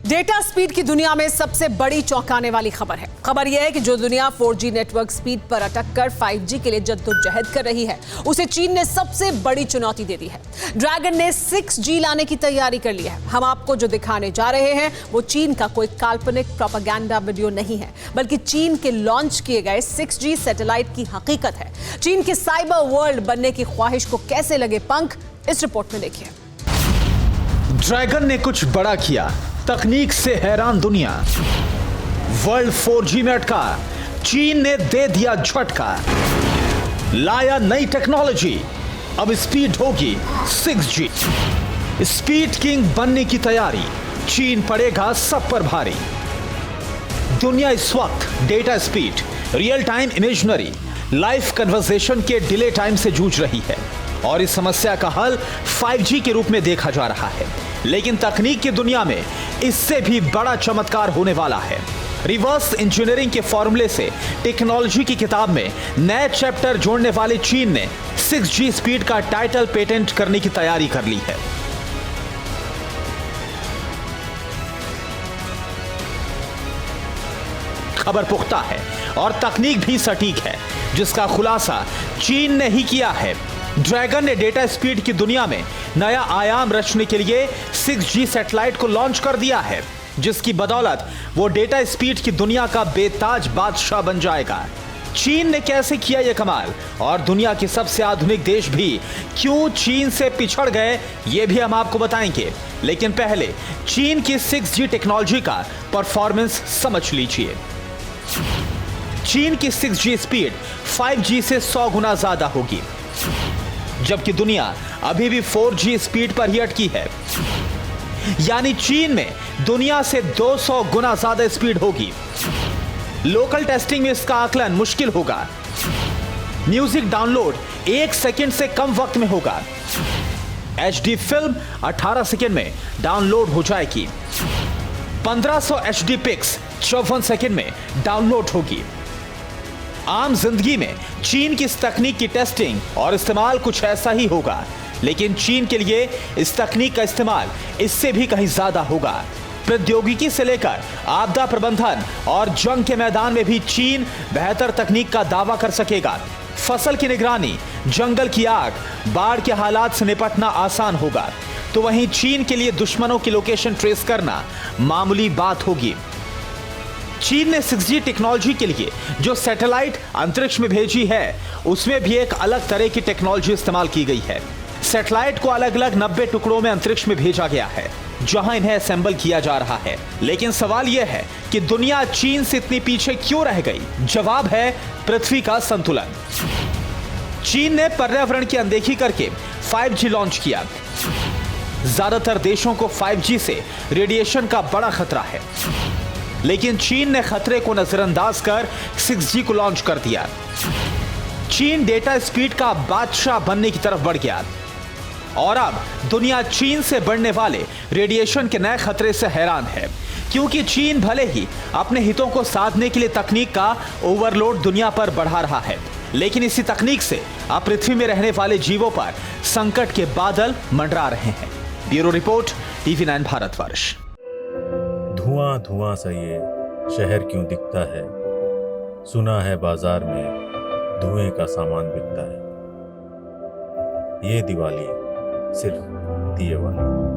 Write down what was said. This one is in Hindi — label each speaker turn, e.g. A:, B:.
A: डेटा स्पीड की दुनिया में सबसे बड़ी चौंकाने वाली खबर है। खबर यह है कि जो दुनिया 4G नेटवर्क स्पीड पर अटक कर 5G के लिए जद्दोजहद कर रही है, उसे चीन ने सबसे बड़ी चुनौती दे दी है। ड्रैगन ने 6G लाने की तैयारी कर ली है। हम आपको जो दिखाने जा रहे हैं वो चीन का कोई काल्पनिक प्रोपेगेंडा वीडियो नहीं है, बल्कि चीन के लॉन्च किए गए 6G सैटेलाइट की हकीकत है। चीन के साइबर वर्ल्ड बनने की ख्वाहिश को कैसे लगे पंख, इस रिपोर्ट में देखिए।
B: ड्रैगन ने कुछ बड़ा किया, तकनीक से हैरान दुनिया। वर्ल्ड 4G में अटका, चीन ने दे दिया झटका। लाया नई टेक्नोलॉजी, अब स्पीड होगी 6G। स्पीड किंग बनने की तैयारी, चीन पड़ेगा सब पर भारी। दुनिया इस वक्त data speed, real time imaginary, live conversation के डिले टाइम से जूझ रही है और इस समस्या का हल 5G के रूप में देखा जा रहा है। लेकिन तकनीक की दुनिया में इससे भी बड़ा चमत्कार होने वाला है। रिवर्स इंजीनियरिंग के फॉर्मूले से टेक्नोलॉजी की किताब में नए चैप्टर जोड़ने वाले चीन ने 6G स्पीड का टाइटल पेटेंट करने की तैयारी कर ली है। खबर पुख्ता है और तकनीक भी सटीक है, जिसका खुलासा चीन ने ही किया है। ड्रैगन ने डेटा स्पीड की दुनिया में नया आयाम रचने के लिए 6G सैटेलाइट को लॉन्च कर दिया है, जिसकी बदौलत वो डेटा स्पीड की दुनिया का बेताज बादशाह बन जाएगा। चीन ने कैसे किया यह कमाल और दुनिया के सबसे आधुनिक देश भी क्यों चीन से पिछड़ गए, ये भी हम आपको बताएंगे। लेकिन पहले चीन की 6G टेक्नोलॉजी का परफॉर्मेंस समझ लीजिए। चीन की 6G स्पीड 5G से 100 गुना ज्यादा होगी, जबकि दुनिया अभी भी 4G स्पीड पर ही अटकी है। यानी चीन में दुनिया से 200 गुना ज्यादा स्पीड होगी। लोकल टेस्टिंग में इसका आकलन मुश्किल होगा। म्यूजिक डाउनलोड 1 सेकंड से कम वक्त में होगा। HD फिल्म 18 सेकंड में डाउनलोड हो जाएगी। 1500 HD पिक्स 54 सेकंड में डाउनलोड होगी। आम जिंदगी में चीन की इस तकनीक की टेस्टिंग और इस्तेमाल कुछ ऐसा ही होगा, लेकिन चीन के लिए इस तकनीक का इस्तेमाल इससे भी कहीं ज्यादा होगा। प्रौद्योगिकी से लेकर आपदा प्रबंधन और जंग के मैदान में भी चीन बेहतर तकनीक का दावा कर सकेगा। फसल की निगरानी, जंगल की आग, बाढ़ के हालात से निपटना आसान होगा, तो वहीं चीन के लिए दुश्मनों की लोकेशन ट्रेस करना मामूली बात होगी। चीन ने 6G टेक्नोलॉजी के लिए जो सैटेलाइट अंतरिक्ष में भेजी है, उसमें भी एक अलग तरह की टेक्नोलॉजी इस्तेमाल की गई है। सैटेलाइट को अलग अलग 90 टुकड़ों में अंतरिक्ष में भेजा गया है, जहां इन्हें असेंबल किया जा रहा है। लेकिन सवाल यह है कि दुनिया चीन से इतनी पीछे क्यों रह गई? जवाब है पृथ्वी का संतुलन। चीन ने पर्यावरण की अनदेखी करके 5G लॉन्च किया। ज्यादातर देशों को 5G से रेडिएशन का बड़ा खतरा है, लेकिन चीन ने खतरे को नजरअंदाज कर 6G को लॉन्च कर दिया। चीन डेटा स्पीड का बादशाह बनने की तरफ बढ़ गया और अब दुनिया चीन से बढ़ने वाले रेडिएशन के नए खतरे से हैरान है, क्योंकि चीन भले ही अपने हितों को साधने के लिए तकनीक का ओवरलोड दुनिया पर बढ़ा रहा है, लेकिन इसी तकनीक से अब पृथ्वी में रहने वाले जीवों पर संकट के बादल मंडरा रहे हैं। Bureau report, TV9 Bharatvarsh.
C: धुआं धुआं सा ये शहर क्यों दिखता है? सुना है बाजार में धुएं का सामान बिकता है। ये दिवाली सिर्फ दिए वाली।